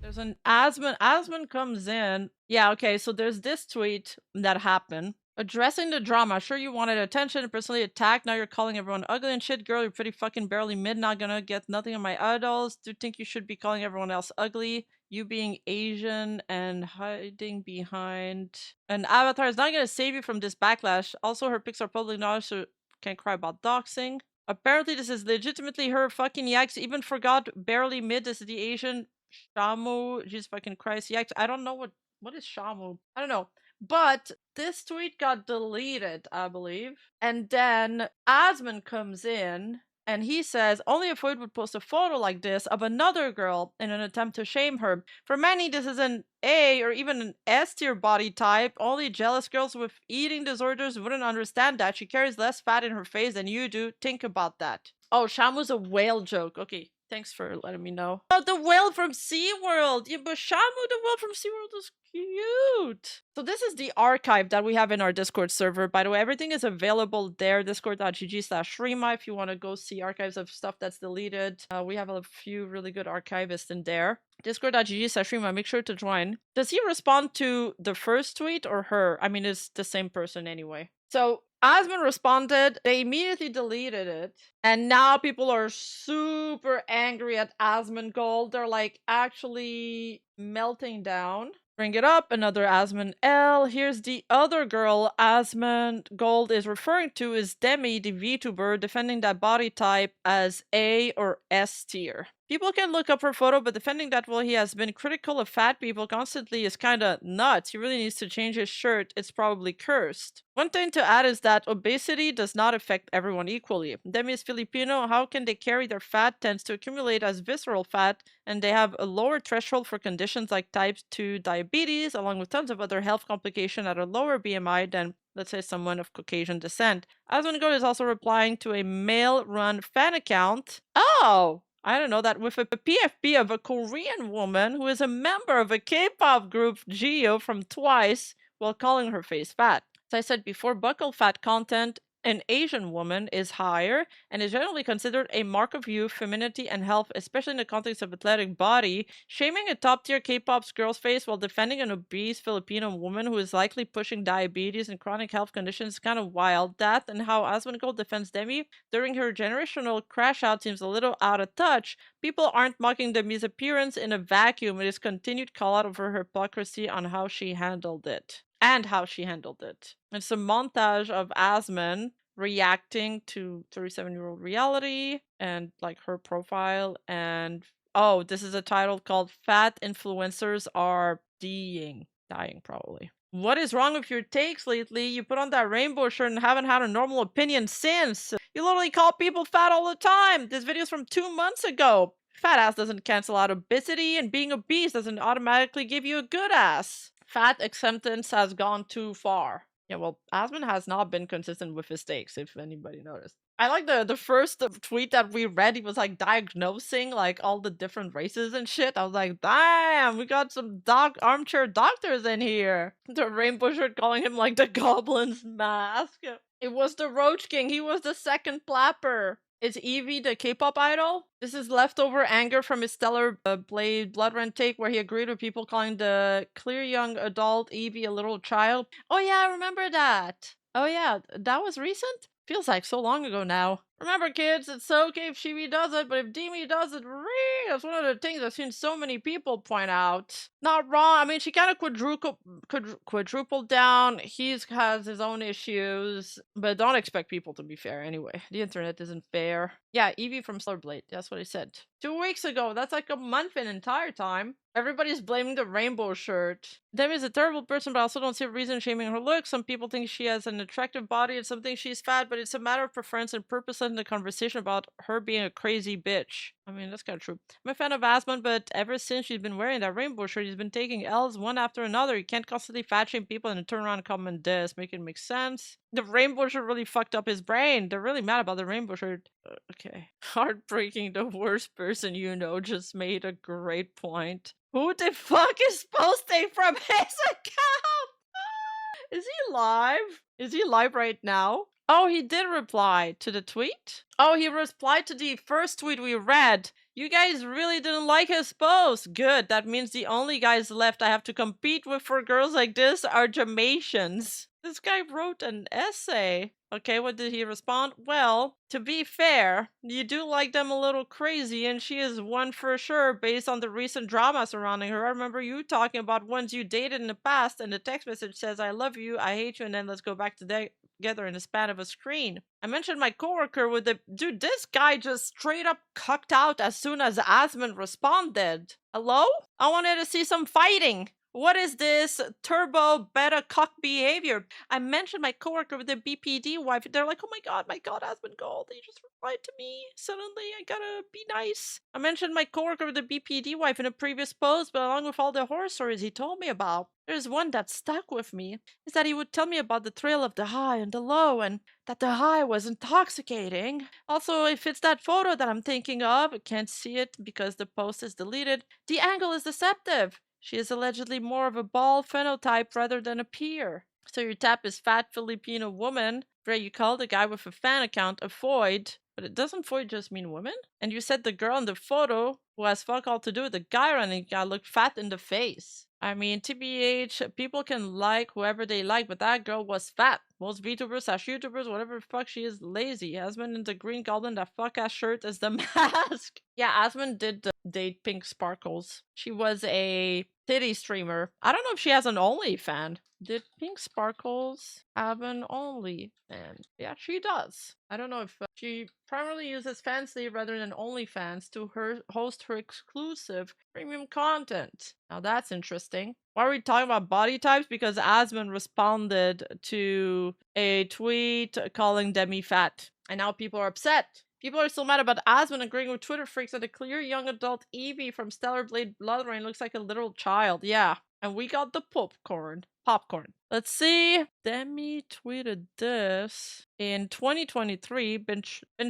There's an Asmon comes in. Yeah, okay, so there's this tweet that happened. Addressing the drama. Sure you wanted attention and personally attacked. Now you're calling everyone ugly and shit. Girl, you're pretty fucking barely mid. Not gonna get nothing on my idols. Do think you should be calling everyone else ugly. You being Asian and hiding behind an avatar is not gonna save you from this backlash. Also, her pics are public knowledge, so can't cry about doxing. Apparently, this is legitimately her fucking yikes. Even forgot barely mid. This is the Asian Shamu. Jesus fucking Christ. Yikes. I don't know what is Shamu. I don't know. But this tweet got deleted, I believe. And then Asmon comes in and he says, only a foid would post a photo like this of another girl in an attempt to shame her. For many, this is an A or even an S tier body type. Only jealous girls with eating disorders wouldn't understand that. She carries less fat in her face than you do. Think about that. Oh, Shamu's a whale joke. Okay. Thanks for letting me know. Oh, the whale from SeaWorld! Yeah, but Shamu, the whale from SeaWorld is cute! So this is the archive that we have in our Discord server. By the way, everything is available there, discord.gg/Rima, if you want to go see archives of stuff that's deleted. We have a few really good archivists in there. Discord.gg/Rima, make sure to join. Does he respond to the first tweet or her? I mean, it's the same person anyway. So Asmon responded, they immediately deleted it, and now people are super angry at Asmongold. They're like actually melting down. Bring it up, another Asmon L. Here's the other girl Asmongold is referring to is Deme, the VTuber, defending that body type as A or S tier. People can look up her photo, but defending that while he has been critical of fat people constantly is kinda nuts. He really needs to change his shirt. It's probably cursed. One thing to add is that obesity does not affect everyone equally. Demi is Filipino. How can they carry their fat tends to accumulate as visceral fat, and they have a lower threshold for conditions like type 2 diabetes, along with tons of other health complications at a lower BMI than, let's say, someone of Caucasian descent. Asmongold is also replying to a male-run fan account. Oh! I don't know that with a PFP of a Korean woman who is a member of a K-pop group, Geo, from Twice, while calling her face fat. As I said before, buccal fat content an Asian woman is higher and is generally considered a mark of youth, femininity, and health, especially in the context of athletic body. Shaming a top-tier K-pop's girl's face while defending an obese Filipino woman who is likely pushing diabetes and chronic health conditions is kind of wild. That and how Asmongold defends Demi during her generational crash out seems a little out of touch. People aren't mocking Demi's appearance in a vacuum. It is continued call out of her hypocrisy on how she handled it. And how she handled it. It's a montage of Asmon reacting to 37-year-old reality and like her profile, and oh, this is a title called Fat Influencers Are Dying probably. What is wrong with your takes lately? You put on that rainbow shirt and haven't had a normal opinion since. You literally call people fat all the time. This video's from 2 months ago. Fat ass doesn't cancel out obesity, and being obese doesn't automatically give you a good ass. Fat acceptance has gone too far. Yeah, well, Asmon has not been consistent with his takes, if anybody noticed. I like the first tweet that we read, he was like diagnosing like all the different races and shit. I was like, damn, we got some armchair doctors in here. The rainbow shirt calling him like the goblin's mask. It was the Roach King, he was the second plapper. Is Evie the K-pop idol? This is leftover anger from his Stellar Blade Blood Run take where he agreed with people calling the clear young adult Evie a little child. Oh yeah, I remember that. Oh yeah, that was recent? Feels like so long ago now. Remember kids, it's okay if Shivi does it, but if Deme does it, that's one of the things I've seen so many people point out. Not wrong, I mean, she kind of quadrupled down. He has his own issues, but don't expect people to be fair anyway. The internet isn't fair. Yeah, Evie from Stellar Blade, that's what I said. 2 weeks ago, that's like a month an entire time. Everybody's blaming the rainbow shirt. Demi is a terrible person, but I also don't see a reason shaming her looks. Some people think she has an attractive body and some think she's fat, but it's a matter of preference and purpose in the conversation about her being a crazy bitch. I mean, that's kind of true. I'm a fan of Asmon, but ever since she's been wearing that rainbow shirt, he's been taking L's one after another. You can't constantly fat shame people and then turn around and comment this. Make it make sense. The rainbow shirt really fucked up his brain. They're really mad about the rainbow shirt. Okay. Heartbreaking, the worst person you know just made a great point. Who the fuck is posting from his account? Is he live? Is he live right now? Oh, he did reply to the tweet? Oh, he replied to the first tweet we read. You guys really didn't like his post. Good. That means the only guys left I have to compete with for girls like this are Jamaicians. This guy wrote an essay. Okay, what did he respond? Well, to be fair, you do like them a little crazy, and she is one for sure based on the recent drama surrounding her. I remember you talking about ones you dated in the past, and the text message says, I love you, I hate you, and then let's go back together in the span of a screen. I mentioned my coworker with the dude. This guy just straight up cucked out as soon as Asmon responded. Hello? I wanted to see some fighting. What is this turbo beta cuck behavior? I mentioned my coworker with the BPD wife. They're like, oh my god, Asmongold. They just replied to me. Suddenly, I gotta be nice. I mentioned my coworker with the BPD wife in a previous post, but along with all the horror stories he told me about, there's one that stuck with me. Is that he would tell me about the thrill of the high and the low, and that the high was intoxicating. Also, if it's that photo that I'm thinking of, I can't see it because the post is deleted. The angle is deceptive. She is allegedly more of a bald phenotype rather than a peer. So your tap is fat Filipino woman. Right, you call the guy with a fan account a void, but it doesn't void just mean woman? And you said the girl in the photo, who has fuck all to do with the guy running, looked fat in the face. I mean, TBH, people can like whoever they like, but that girl was fat. Most VTubers, YouTubers, whatever the fuck she is, lazy. Asmon in the green goblin, that fuck ass shirt is the mask. Yeah, Asmon did date Pink Sparkles. She was a titty streamer. I don't know if she has an OnlyFan. Did Pink Sparkles have an OnlyFan? Yeah, she does. I don't know if she primarily uses Fansly rather than OnlyFans to host her exclusive premium content. Now that's interesting. Why are we talking about body types? Because Asmon responded to a tweet calling Deme fat. And now people are upset. People are still mad about Asmon agreeing with Twitter freaks that a clear young adult Eevee from Stellar Blade Blood Rain looks like a little child. Yeah. And we got the popcorn. Let's see. Deme tweeted this in 2023. Been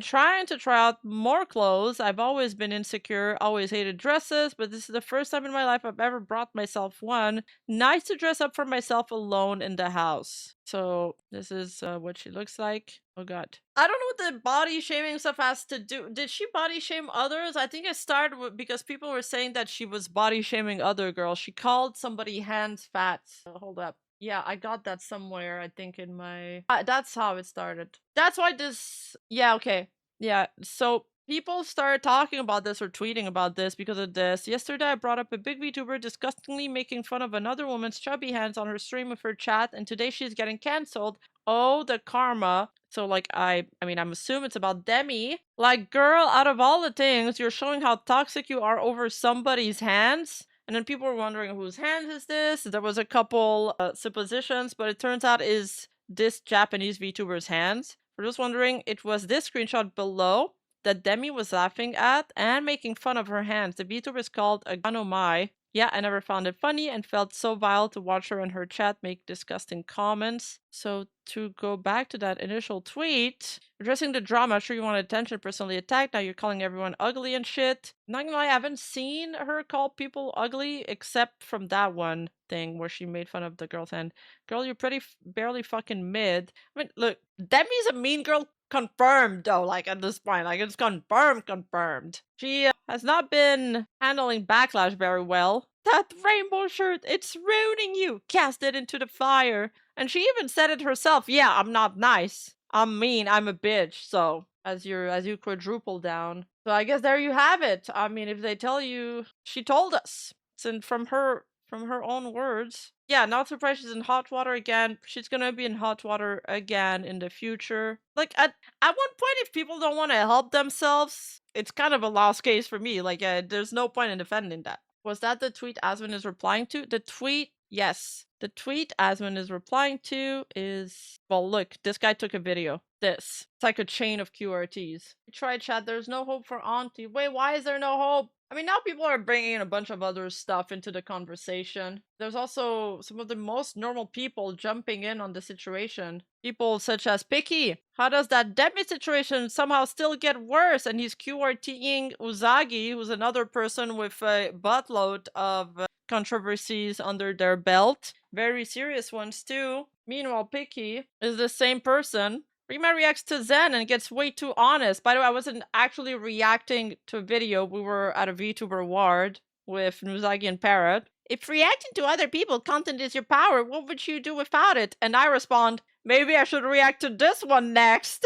trying to try out more clothes. I've always been insecure, always hated dresses, but this is the first time in my life I've ever brought myself one. Nice to dress up for myself alone in the house. So this is what she looks like. Oh god. I don't know what the body shaming stuff has to do. Did she body shame others? I think it started with, because people were saying that she was body shaming other girls. She called somebody hands fat. Hold up. Yeah, I got that somewhere, I think, in my... that's how it started. That's why this... Yeah, okay. Yeah, so people started talking about this or tweeting about this because of this. Yesterday, I brought up a big VTuber disgustingly making fun of another woman's chubby hands on her stream with her chat, and today she's getting cancelled. Oh, the karma. So, like, I'm assuming it's about Deme. Like, girl, out of all the things, you're showing how toxic you are over somebody's hands. And then people were wondering whose hand is this? There was a couple suppositions, but it turns out is this Japanese VTuber's hands. For those wondering, it was this screenshot below that Deme was laughing at and making fun of her hands. The VTuber is called Aganomai. Yeah, I never found it funny and felt so vile to watch her and her chat make disgusting comments. So to go back to that initial tweet, addressing the drama, sure you want attention, personally attacked, now you're calling everyone ugly and shit. Not gonna lie, I haven't seen her call people ugly except from that one thing where she made fun of the girl's hand. Girl, you're pretty barely fucking mid. I mean, look, Demi's a mean girl. Confirmed though, like at this point, like it's confirmed. She has not been handling backlash very well. That rainbow shirt, it's ruining you. Cast it into the fire. And she even said it herself. Yeah, I'm not nice. I'm mean. I'm a bitch. So as you quadruple down. So I guess there you have it. I mean, if they tell you, she told us. It's from her own words. Yeah, not surprised she's in hot water again. She's gonna be in hot water again in the future. Like, at one point, if people don't want to help themselves, it's kind of a lost case for me. Like, there's no point in defending that. Was that the tweet Asmon is replying to? The tweet, yes. The tweet Asmon is replying to is... Well, look, this guy took a video. This. It's like a chain of QRTs. Try chat, there's no hope for Auntie. Wait, why is there no hope? I mean, now people are bringing in a bunch of other stuff into the conversation. There's also some of the most normal people jumping in on the situation. People such as Pikky. How does that Deme situation somehow still get worse? And he's QRTing Uzagi, who's another person with a buttload of controversies under their belt. Very serious ones too. Meanwhile, Pikky is the same person Rima reacts to Zen and gets way too honest. By the way, I wasn't actually reacting to a video. We were at a VTuber ward with Nuzagi and Parrot. If reacting to other people's content is your power, what would you do without it? And I respond, maybe I should react to this one next.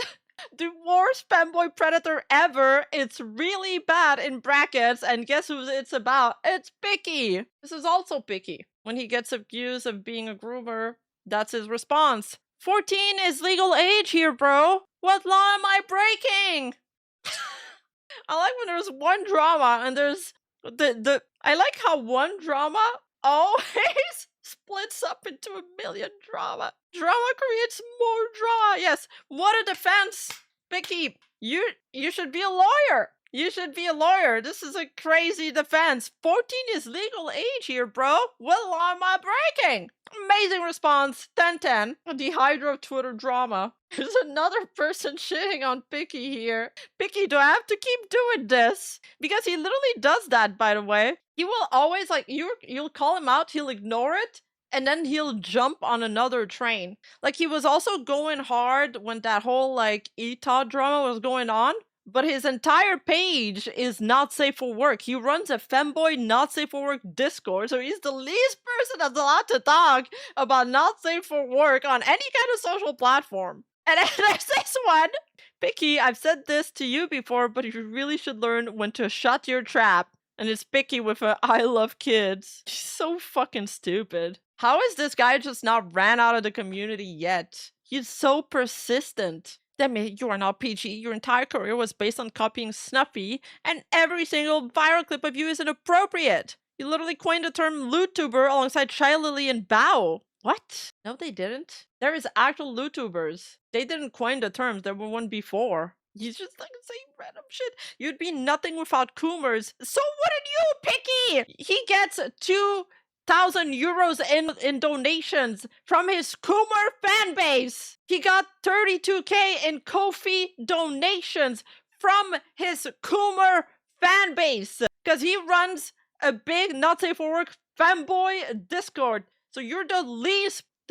The worst fanboy predator ever. It's really bad in brackets, and guess who it's about? It's Pikky. This is also Pikky. When he gets accused of being a groomer, that's his response. 14 is legal age here, bro. What law am I breaking? I like when there's one drama and there's I like how one drama always splits up into a million drama. Drama creates more drama. Yes, what a defense. Pikky, you should be a lawyer. You should be a lawyer. This is a crazy defense. 14 is legal age here, bro. What law am I breaking? Amazing response. 10-10. The Hydra of Twitter drama. There's another person shitting on Pikky here. Pikky, do I have to keep doing this? Because he literally does that, by the way. He will always, like, you'll call him out, he'll ignore it, and then he'll jump on another train. Like, he was also going hard when that whole, like, ETA drama was going on. But his entire page is not safe for work. He runs a femboy not safe for work Discord, so he's the least person that's allowed to talk about not safe for work on any kind of social platform. And there's this one. Pikky, I've said this to you before, but you really should learn when to shut your trap. And it's Pikky with a I love kids. She's so fucking stupid. How is this guy just not ran out of the community yet? He's so persistent. Deme, you are not PG. Your entire career was based on copying Snuffy, and every single viral clip of you is inappropriate. You literally coined the term LootTuber alongside Shylily and Bao. What? No, they didn't. There is actual LootTubers. They didn't coin the terms. There were one before. You just like say random shit. You'd be nothing without Coomers. So wouldn't you, Pikky? He gets 2,000 euros in donations from his Coomer fan base. He got 32k in Ko-fi donations from his Coomer fan base. Because he runs a big not safe for work fanboy Discord. So you're the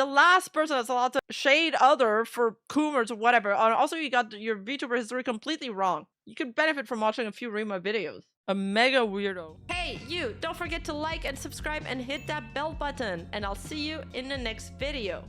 last person that's allowed to shade other for Coomers or whatever. And also, you got your VTuber history completely wrong. You could benefit from watching a few Rima videos. A mega weirdo. Hey, you! Don't forget to like and subscribe and hit that bell button. And I'll see you in the next video.